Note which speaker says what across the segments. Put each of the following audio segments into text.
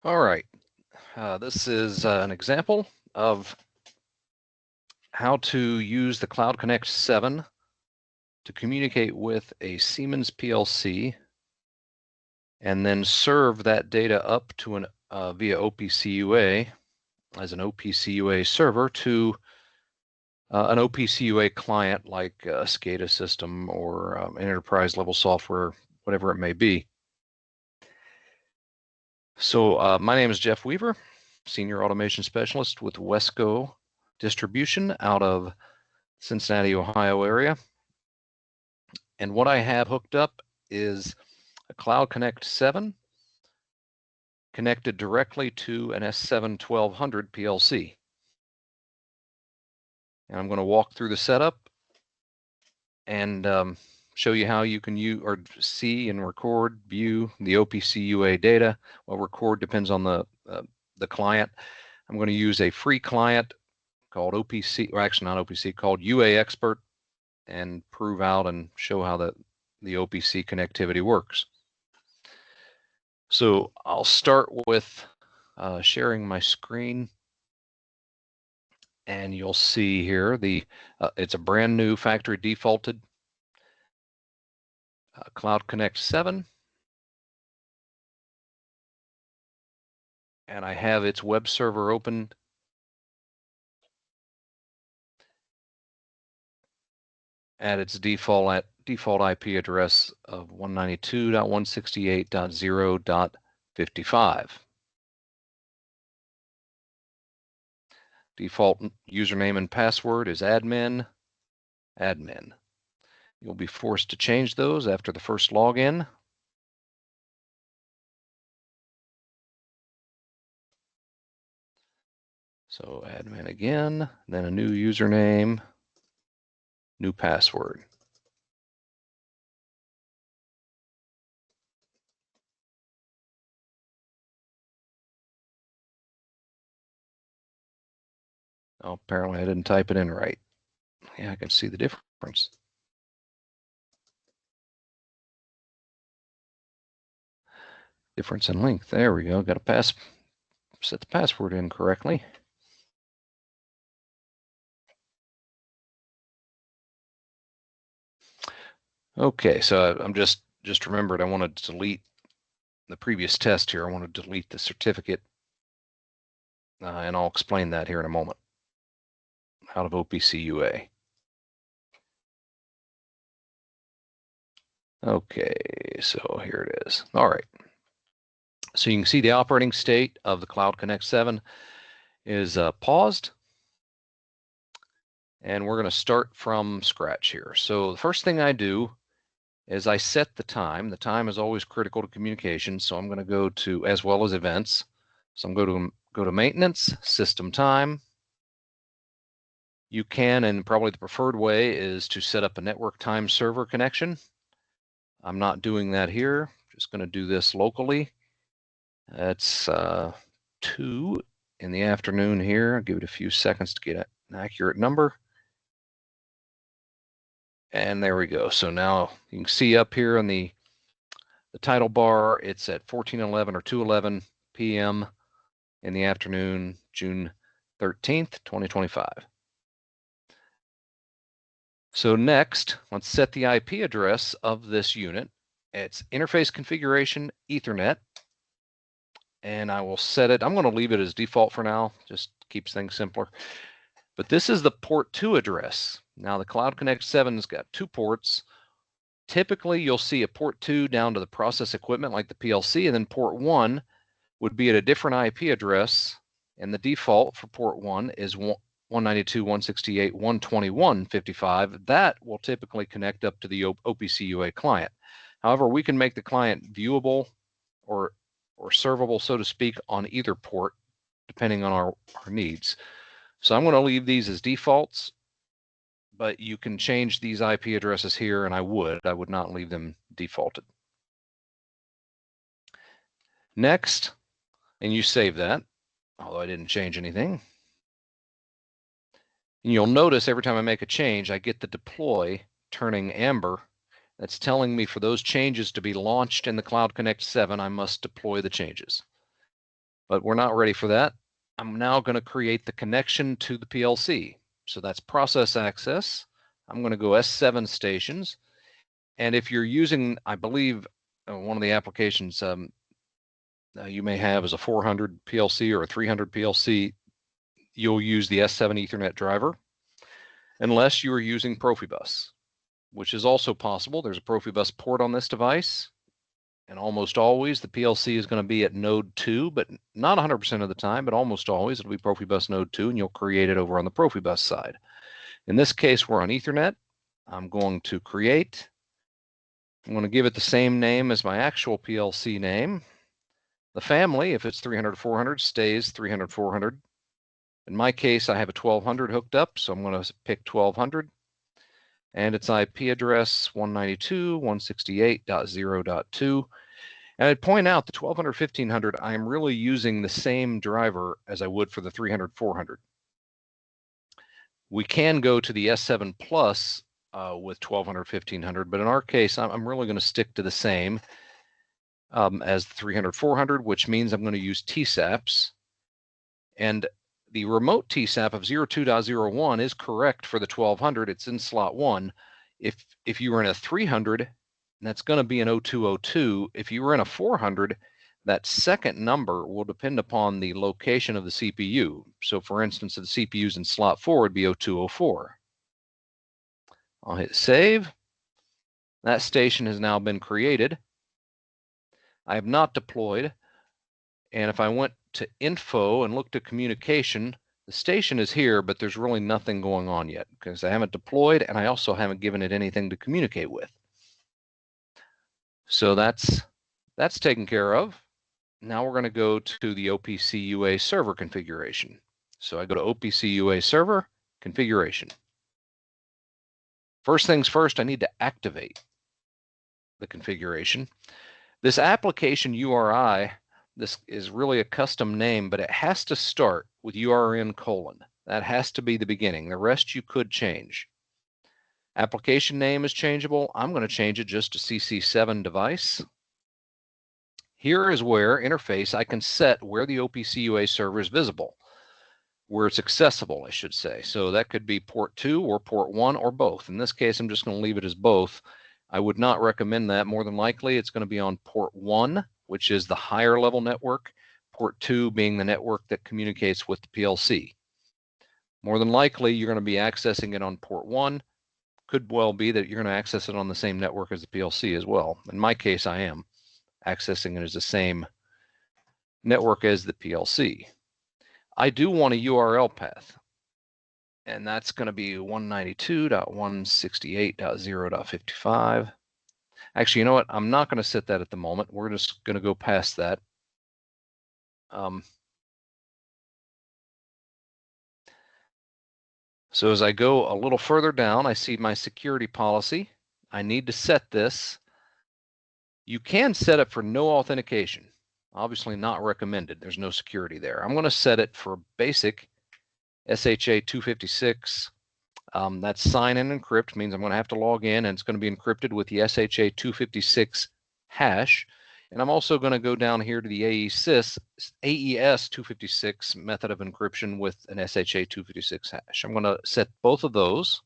Speaker 1: All right, this is an example of how to use the Cloud Connect 7 to communicate with a Siemens PLC and then serve that data up to an via OPC UA as an OPC UA server to an OPC UA client like a SCADA system or enterprise level software, whatever it may be. So my name is Jeff Weaver, Senior Automation Specialist with Wesco Distribution out of Cincinnati, Ohio area. And what I have hooked up is a Cloud Connect 7 connected directly to an S7 1200 PLC. And I'm going to walk through the setup and show you how you can see and record, view the OPC UA data. Well, record depends on the client. I'm going to use a free client called OPC, or actually not OPC, called UAExpert, and prove out and show how the OPC connectivity works. So I'll start with sharing my screen, and you'll see here it's a brand new factory defaulted Cloud Connect 7, and I have its web server open at its default IP address of 192.168.0.55. Default username and password is admin. You'll be forced to change those after the first login. So admin again, then a new username, new password. Oh, apparently I didn't type it in right. Yeah, I can see the difference. Difference in length. There we go. Got to set the password in correctly. Okay, so I'm just remembered I want to delete the previous test here. I want to delete the certificate, and I'll explain that here in a moment. Out of OPC UA. Okay, so here it is. All right. So you can see the operating state of the Cloud Connect 7 is paused. And we're going to start from scratch here. So the first thing I do is I set the time. The time is always critical to communication. So I'm going to go to, as well as events. So I'm going to go to maintenance, system time. You can, and probably the preferred way is to set up a network time server connection. I'm not doing that here. Just going to do this locally. That's 2 in the afternoon here. I'll give it a few seconds to get an accurate number. And there we go. So now you can see up here on the title bar, it's at 14:11 or 2:11 p.m. in the afternoon, June 13th, 2025. So next, let's set the IP address of this unit. It's interface configuration Ethernet. And I will set it, I'm going to leave it as default for now, just keeps things simpler. But this is the port 2 address. Now the Cloud Connect 7's got 2 ports. Typically, you'll see a port 2 down to the process equipment like the PLC, and then port 1 would be at a different IP address, and the default for port 1 is 192.168.121.55. That will typically connect up to the OPC UA client. However, we can make the client viewable or servable, so to speak, on either port, depending on our needs. So I'm going to leave these as defaults, but you can change these IP addresses here, and I would not leave them defaulted. Next, and you save that, although I didn't change anything. And you'll notice every time I make a change, I get the deploy turning amber. That's telling me for those changes to be launched in the Cloud Connect 7, I must deploy the changes. but we're not ready for that. I'm now going to create the connection to the PLC. So that's process access. I'm going to go S7 stations. And if you're using, I believe, one of the applications you may have is a 400 PLC or a 300 PLC, you'll use the S7 Ethernet driver, unless you are using Profibus, which is also possible. There's a Profibus port on this device, and almost always the PLC is going to be at node 2, but not 100% of the time, but almost always it'll be Profibus node 2, and you'll create it over on the Profibus side. In this case, we're on Ethernet. I'm going to create. I'm going to give it the same name as my actual PLC name. The family, if it's 300-400, stays 300-400. In my case, I have a 1200 hooked up, so I'm going to pick 1200. And its IP address 192.168.0.2. And I'd point out the 1200-1500, I'm really using the same driver as I would for the 300-400. We can go to the S7 Plus with 1200-1500, but in our case, I'm really going to stick to the same as the 300-400, which means I'm going to use TSAPs. And the remote TSAP of 02.01 is correct for the 1200. It's in slot 1. If you were in a 300, that's going to be an 0202. If you were in a 400, that second number will depend upon the location of the CPU. So for instance, if the CPU is in slot 4, it'd be 0204. I'll hit save. That station has now been created. I have not deployed. And if I went to info and looked at communication, the station is here, but there's really nothing going on yet because I haven't deployed and I also haven't given it anything to communicate with. So that's taken care of. Now we're going to go to the OPC UA server configuration. So I go to OPC UA server configuration. First things first, I need to activate the configuration. This application URI, this is really a custom name, but it has to start with URN:. That has to be the beginning. The rest you could change. Application name is changeable. I'm going to change it just to CC7 device. Here is where interface I can set where the OPC UA server is visible, where it's accessible, I should say. So that could be port 2 or port 1 or both. In this case, I'm just going to leave it as both. I would not recommend that. More than likely, it's going to be on port 1, which is the higher level network, port 2 being the network that communicates with the PLC. More than likely, you're going to be accessing it on port 1. Could well be that you're going to access it on the same network as the PLC as well. In my case, I am accessing it as the same network as the PLC. I do want a URL path, and that's going to be 192.168.0.55. Actually, you know what? I'm not going to set that at the moment. We're just going to go past that. So as I go a little further down, I see my security policy. I need to set this. You can set it for no authentication. Obviously not recommended. There's no security there. I'm going to set it for basic SHA 256. That's sign and encrypt, means I'm going to have to log in, and it's going to be encrypted with the SHA 256 hash. And I'm also going to go down here to the AES 256 method of encryption with an SHA 256 hash. I'm going to set both of those.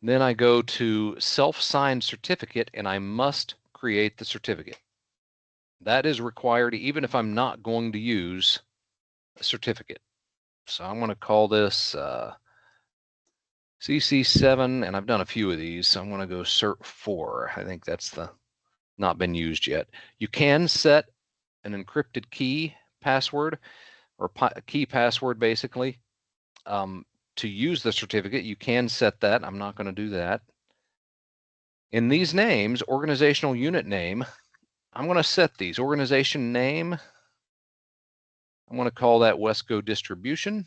Speaker 1: Then I go to self-signed certificate, and I must create the certificate. That is required even if I'm not going to use a certificate. So I'm going to call this CC7, and I've done a few of these, so I'm going to go cert4. I think that's the not been used yet. You can set an encrypted key password or key password basically. To use the certificate, you can set that. I'm not going to do that. In these names, organizational unit name, I'm going to set these. Organization name, I'm going to call that Wesco Distribution.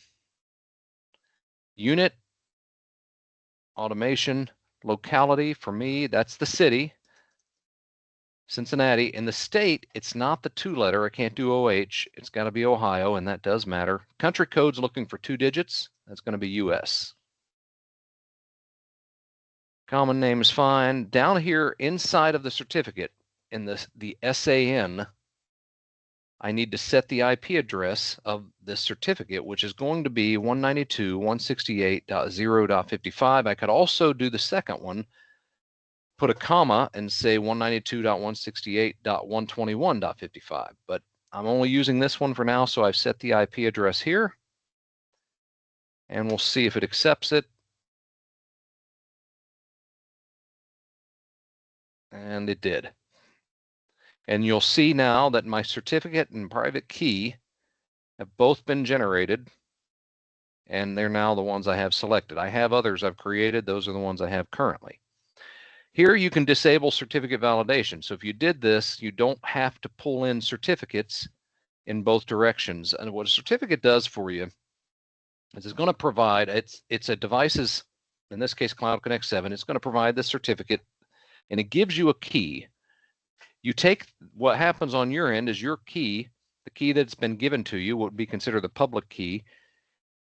Speaker 1: Unit, automation, locality, for me, that's the city, Cincinnati. In the state, it's not the 2-letter. I can't do OH. It's got to be Ohio, and that does matter. Country code's looking for 2 digits. That's going to be US. Common name is fine. Down here inside of the certificate, in the SAN, I need to set the IP address of this certificate, which is going to be 192.168.0.55. I could also do the second one, put a comma and say 192.168.121.55, but I'm only using this one for now, so I've set the IP address here, and we'll see if it accepts it. And it did. And you'll see now that my certificate and private key have both been generated, and they're now the ones I have selected. I have others I've created. Those are the ones I have currently. Here you can disable certificate validation. So if you did this, you don't have to pull in certificates in both directions. And what a certificate does for you is it's going to provide, it's a device's, in this case, Cloud Connect 7, it's going to provide the certificate, and it gives you a key. You take, what happens on your end is your key, the key that's been given to you, what would be considered the public key,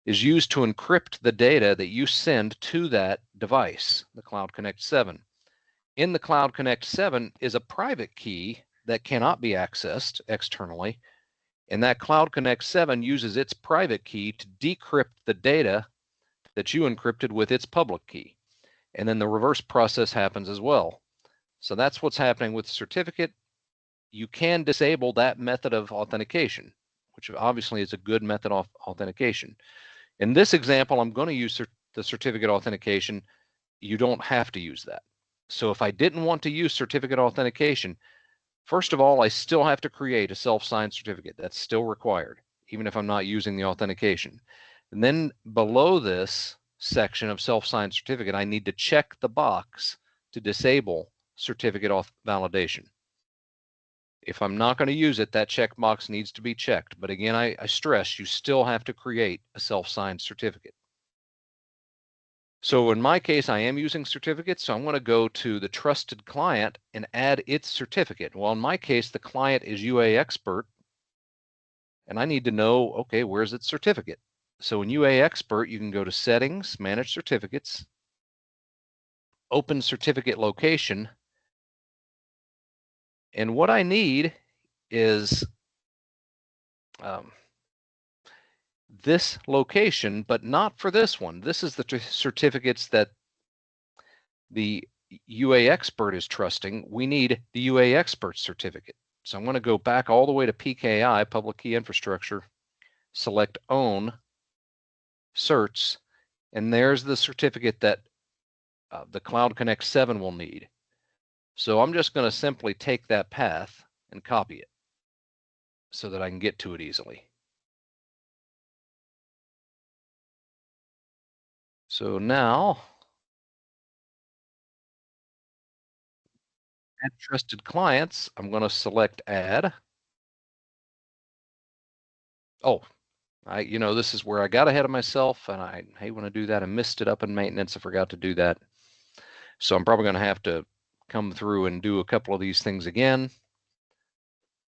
Speaker 1: is used to encrypt the data that you send to that device, the Cloud Connect 7. In the Cloud Connect 7 is a private key that cannot be accessed externally, and that Cloud Connect 7 uses its private key to decrypt the data that you encrypted with its public key. And then the reverse process happens as well. So that's what's happening with the certificate. You can disable that method of authentication, which obviously is a good method of authentication. In this example, I'm going to use the certificate authentication. You don't have to use that. So if I didn't want to use certificate authentication, first of all, I still have to create a self-signed certificate. That's still required, even if I'm not using the authentication. And then below this section of self-signed certificate, I need to check the box to disable certificate validation. If I'm not going to use it, that checkbox needs to be checked. But again, I stress, you still have to create a self-signed certificate. So in my case, I am using certificates, so I'm going to go to the trusted client and add its certificate. Well, in my case, the client is UAExpert, and I need to know, okay, where's its certificate? So in UAExpert, you can go to Settings, Manage Certificates, open certificate location, and what I need is this location, but not for this one. This is the certificates that the UAExpert is trusting. We need the UAExpert certificate. So I'm going to go back all the way to PKI, Public Key Infrastructure, select Own, Certs, and there's the certificate that the Cloud Connect 7 will need. So I'm just going to simply take that path and copy it so that I can get to it easily. So now, add trusted clients, I'm going to select Add. Oh, this is where I got ahead of myself, and I hate when I do that. I missed it up in maintenance. I forgot to do that. So I'm probably going to have to come through and do a couple of these things again.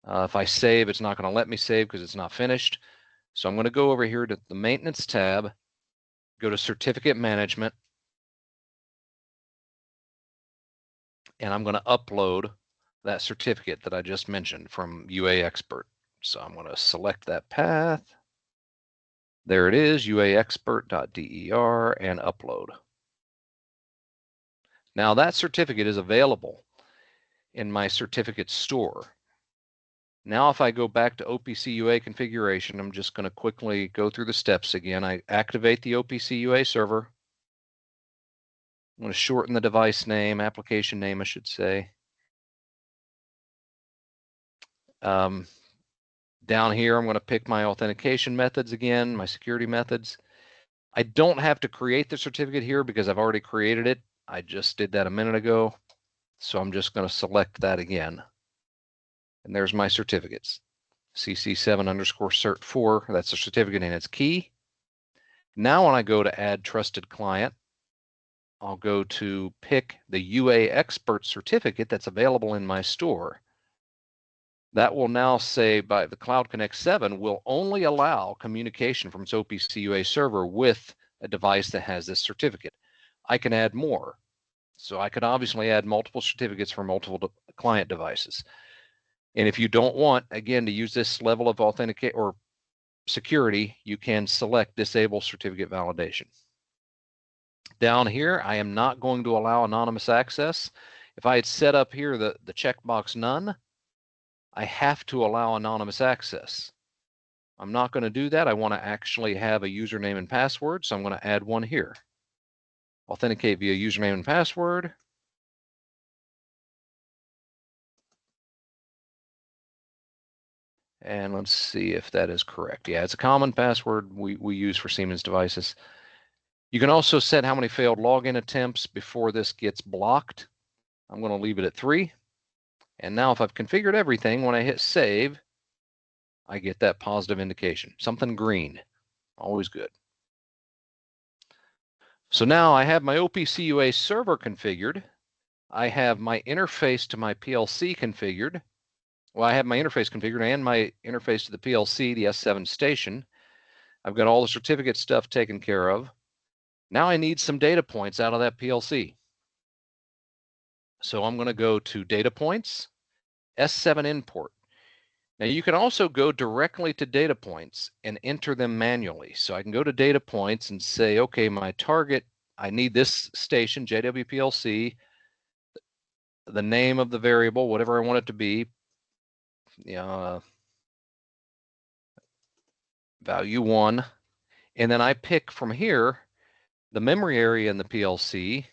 Speaker 1: If I save, it's not going to let me save because it's not finished. So I'm going to go over here to the Maintenance tab, go to Certificate Management, and I'm going to upload that certificate that I just mentioned from UAExpert. So I'm going to select that path. There it is, uaexpert.der, and upload. Now that certificate is available in my certificate store. Now if I go back to OPC UA configuration, I'm just going to quickly go through the steps again. I activate the OPC UA server. I'm going to shorten the device name, application name, I should say. Down here, I'm going to pick my authentication methods again, my security methods. I don't have to create the certificate here because I've already created it. I just did that a minute ago. So I'm just going to select that again. And there's my certificates. CC7_cert4, that's the certificate and its key. Now when I go to add trusted client, I'll go to pick the UAExpert certificate that's available in my store. That will now say by the Cloud Connect 7 will only allow communication from its OPC UA server with a device that has this certificate. I can add more. So I could obviously add multiple certificates for multiple client devices. And if you don't want, again, to use this level of authenticate or security, you can select disable certificate validation. Down here, I am not going to allow anonymous access. If I had set up here the checkbox none, I have to allow anonymous access. I'm not going to do that. I want to actually have a username and password, so I'm going to add one here. Authenticate via username and password. And let's see if that is correct. Yeah, it's a common password we use for Siemens devices. You can also set how many failed login attempts before this gets blocked. I'm going to leave it at 3. And now if I've configured everything, when I hit save, I get that positive indication, something green, always good. So now I have my OPC UA server configured. I have my interface to my PLC configured. Well, I have my interface configured and my interface to the PLC, the S7 station. I've got all the certificate stuff taken care of. Now I need some data points out of that PLC. So I'm going to go to data points, S7 import. Now you can also go directly to data points and enter them manually. So I can go to data points and say, okay, my target, I need this station, JWPLC, the name of the variable, whatever I want it to be, value 1. And then I pick from here the memory area in the PLC,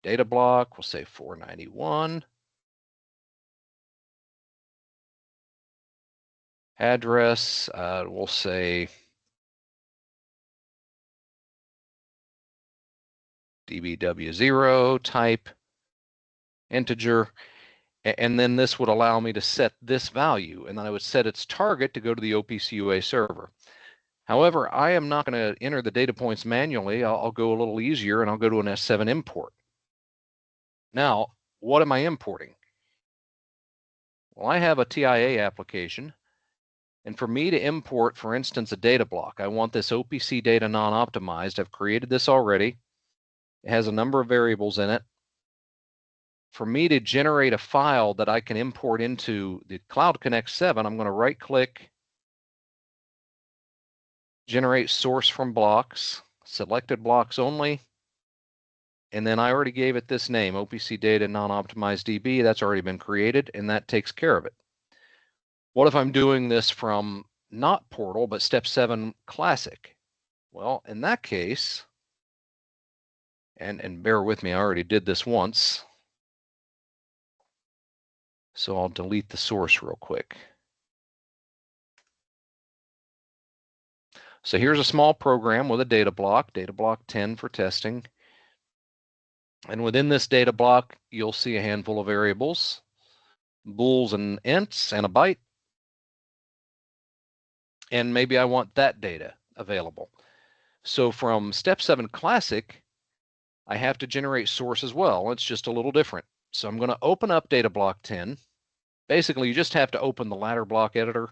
Speaker 1: data block, we'll say 491. Address, we'll say DBW0, type, integer, and then this would allow me to set this value, and then I would set its target to go to the OPC UA server. However, I am not going to enter the data points manually. I'll go a little easier, and I'll go to an S7 import. Now, what am I importing? Well, I have a TIA application, and for me to import, for instance, a data block, I want this OPC data non-optimized. I've created this already. It has a number of variables in it. For me to generate a file that I can import into the Cloud Connect 7, I'm going to right-click, generate source from blocks, selected blocks only, and then I already gave it this name, OPC data non-optimized DB. That's already been created, and that takes care of it. What if I'm doing this from not Portal, but Step 7 Classic? Well, in that case, and bear with me, I already did this once. So I'll delete the source real quick. So here's a small program with a data block 10 for testing. And within this data block, you'll see a handful of variables, bools and ints, and a byte. And maybe I want that data available. So from Step 7 Classic, I have to generate source as well. It's just a little different. So I'm going to open up data block 10. Basically, you just have to open the ladder block editor,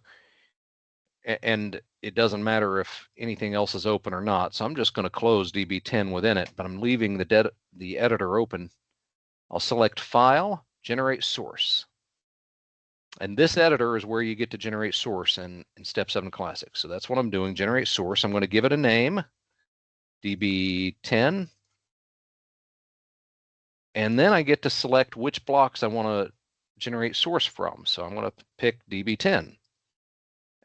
Speaker 1: and it doesn't matter if anything else is open or not. So I'm just going to close DB10 within it, but I'm leaving the editor open. I'll select File, Generate Source. And this editor is where you get to generate source in Step 7 Classic. So that's what I'm doing, generate source. I'm going to give it a name, DB10. And then I get to select which blocks I want to generate source from. So I'm going to pick DB10.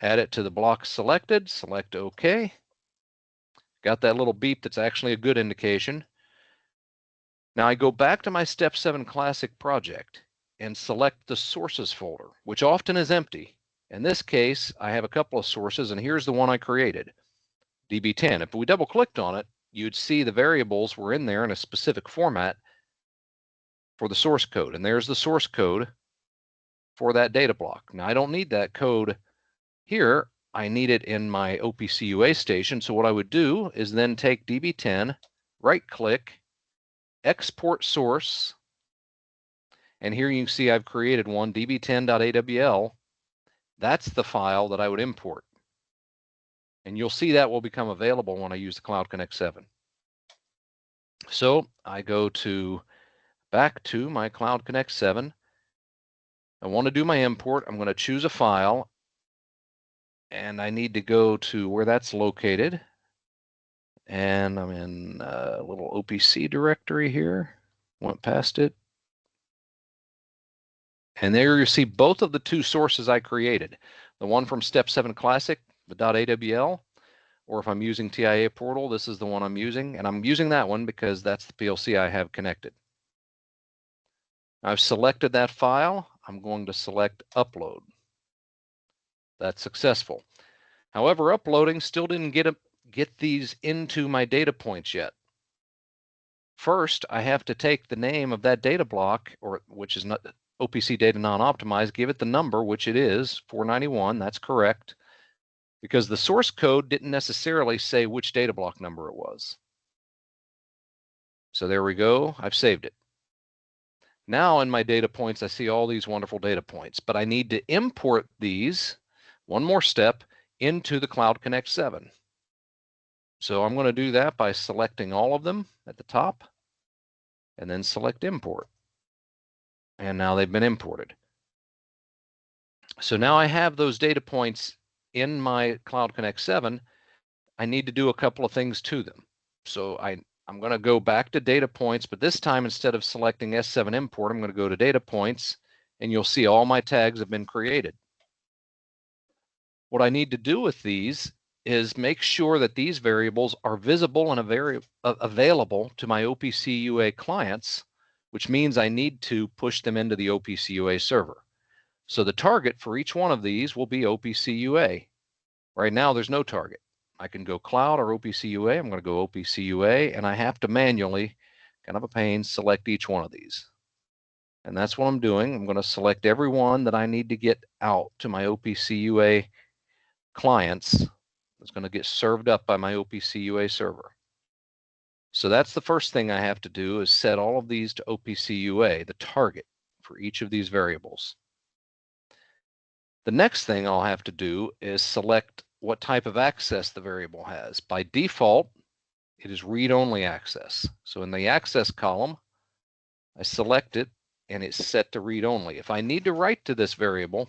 Speaker 1: Add it to the block selected, select OK. Got that little beep that's actually a good indication. Now I go back to my Step 7 Classic project and select the sources folder, which often is empty. In this case, I have a couple of sources, and here's the one I created, DB10. If we double clicked on it, you'd see the variables were in there in a specific format for the source code. And there's the source code for that data block. Now I don't need that code here. I need it in my OPC UA station. So what I would do is then take DB10, right click, export source, and here you can see I've created one, db10.awl. That's the file that I would import. And you'll see that will become available when I use the Cloud Connect 7. So I go to back to my Cloud Connect 7. I want to do my import. I'm going to choose a file, and I need to go to where that's located. And I'm in a little OPC directory here. Went past it. And there you see both of the two sources I created. The one from Step 7 Classic, the .awl, or if I'm using TIA Portal, this is the one I'm using. And I'm using that one because that's the PLC I have connected. I've selected that file. I'm going to select Upload. That's successful. However, uploading still didn't get these into my data points yet. First, I have to take the name of that data block, or which is not OPC data non-optimized, give it the number, which it is 491. That's correct, because the source code didn't necessarily say which data block number it was. So there we go. I've saved it. Now in my data points, I see all these wonderful data points, but I need to import these, one more step, into the Cloud Connect 7. So I'm going to do that by selecting all of them at the top and then select import. And now they've been imported. So now I have those data points in my Cloud Connect 7. I need to do a couple of things to them. So I'm going to go back to data points, but this time instead of selecting S7 import, I'm going to go to data points, and you'll see all my tags have been created. What I need to do with these is make sure that these variables are visible and available to my OPC UA clients, which means I need to push them into the OPC UA server. So the target for each one of these will be OPC UA. Right now, there's no target. I can go cloud or OPC UA. I'm going to go OPC UA, and I have to manually, kind of a pain, select each one of these. And that's what I'm doing. I'm going to select every one that I need to get out to my OPC UA clients. It's going to get served up by my OPC UA server. So that's the first thing I have to do, is set all of these to OPC UA, the target for each of these variables. The next thing I'll have to do is select what type of access the variable has. By default, it is read-only access. So in the access column, I select it, and it's set to read-only. If I need to write to this variable,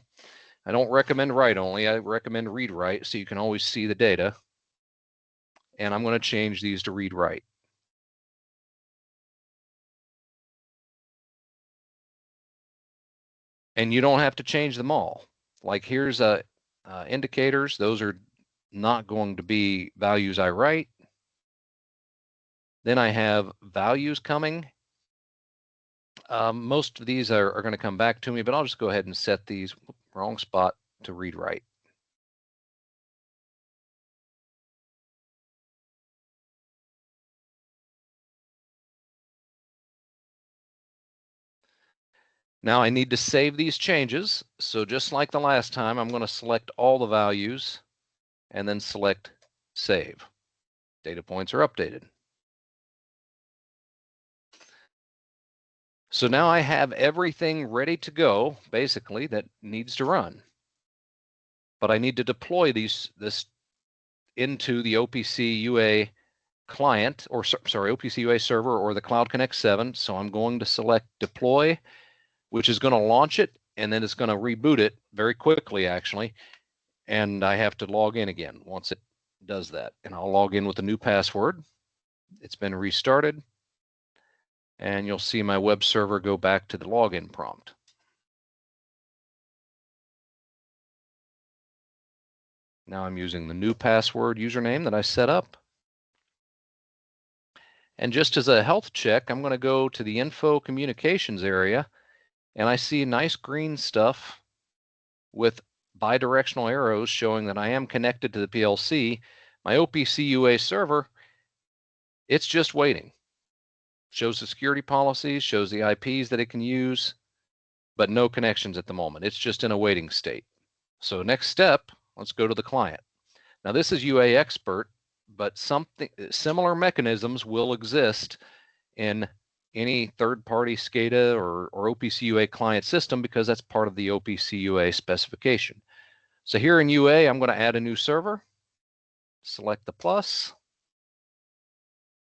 Speaker 1: I don't recommend write-only. I recommend read-write, so you can always see the data. And I'm going to change these to read-write. And you don't have to change them all. Like here's indicators. Those are not going to be values I write. Then I have values coming. Most of these are going to come back to me, but I'll just go ahead and set these, wrong spot, to read write. Now I need to save these changes. So just like the last time, I'm going to select all the values and then select save. Data points are updated. So now I have everything ready to go, basically, that needs to run. But I need to deploy this into the OPC UA client, or sorry, OPC UA server or the Cloud Connect 7. So I'm going to select deploy, which is going to launch it, and then it's going to reboot it very quickly, actually. And I have to log in again once it does that. And I'll log in with a new password. It's been restarted. And you'll see my web server go back to the login prompt. Now I'm using the new password username that I set up. And just as a health check, I'm going to go to the info communications area, and I see nice green stuff with bidirectional arrows showing that I am connected to the PLC. My OPC UA server, it's just waiting. Shows the security policies, shows the IPs that it can use, but no connections at the moment. It's just in a waiting state. So next step, let's go to the client. Now this is UAExpert, but similar mechanisms will exist in any third-party SCADA or OPC UA client system, because that's part of the OPC UA specification. So here in UA, I'm going to add a new server, select the plus,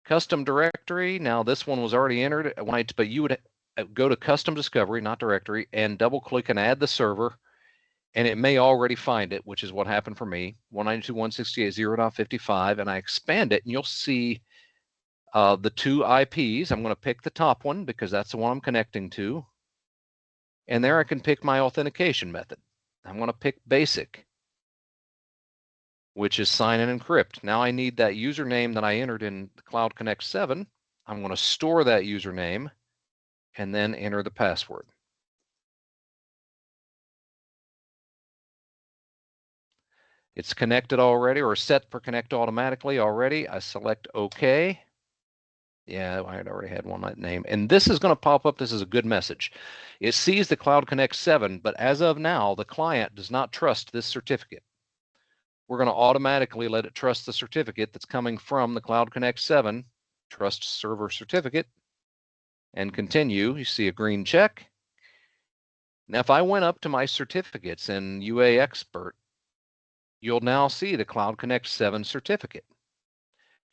Speaker 1: custom directory. Now this one was already entered, but you would go to custom discovery, not directory, and double click and add the server. And it may already find it, which is what happened for me, 192.168.0.55, and I expand it, and you'll see the two IPs. I'm going to pick the top one because that's the one I'm connecting to. And there I can pick my authentication method. I'm going to pick basic, which is sign and encrypt. Now I need that username that I entered in the Cloud Connect 7. I'm going to store that username and then enter the password. It's connected already, or set for connect automatically already. I select OK. Yeah, I had already had one that name. And this is going to pop up. This is a good message. It sees the Cloud Connect 7, but as of now, the client does not trust this certificate. We're going to automatically let it trust the certificate that's coming from the Cloud Connect 7, trust server certificate, and continue. You see a green check. Now, if I went up to my certificates in UAExpert, you'll now see the Cloud Connect 7 certificate.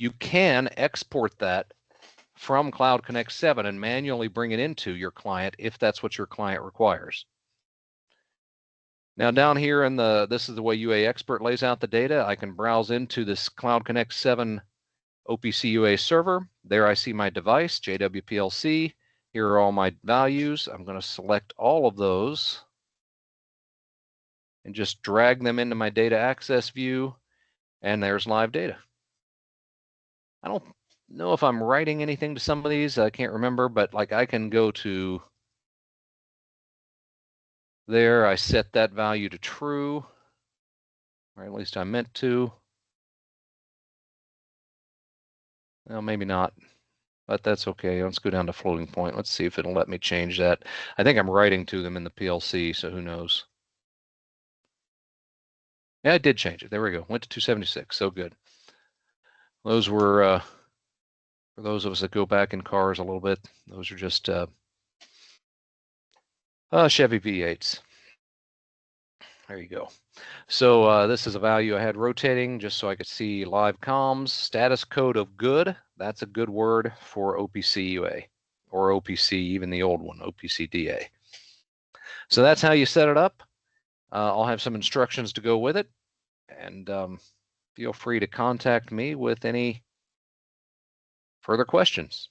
Speaker 1: You can export that from Cloud Connect 7 and manually bring it into your client if that's what your client requires. Now down here in this is the way UAExpert lays out the data. I can browse into this Cloud Connect 7 OPC UA server. There I see my device, JWPLC. Here are all my values. I'm going to select all of those and just drag them into my data access view, and there's live data. I don't know if I'm writing anything to some of these. I can't remember, but like I can go to there. I set that value to true, or at least I meant to. Well, maybe not, but that's okay. Let's go down to floating point. Let's see if it'll let me change that. I think I'm writing to them in the PLC, so who knows. Yeah, I did change it. There we go. Went to 276. So good. Those were, for those of us that go back in cars a little bit, those are just Chevy V8s. There you go. So this is a value I had rotating just so I could see live comms. Status code of good. That's a good word for OPC UA or OPC, even the old one, OPC DA. So that's how you set it up. I'll have some instructions to go with it. And feel free to contact me with any further questions.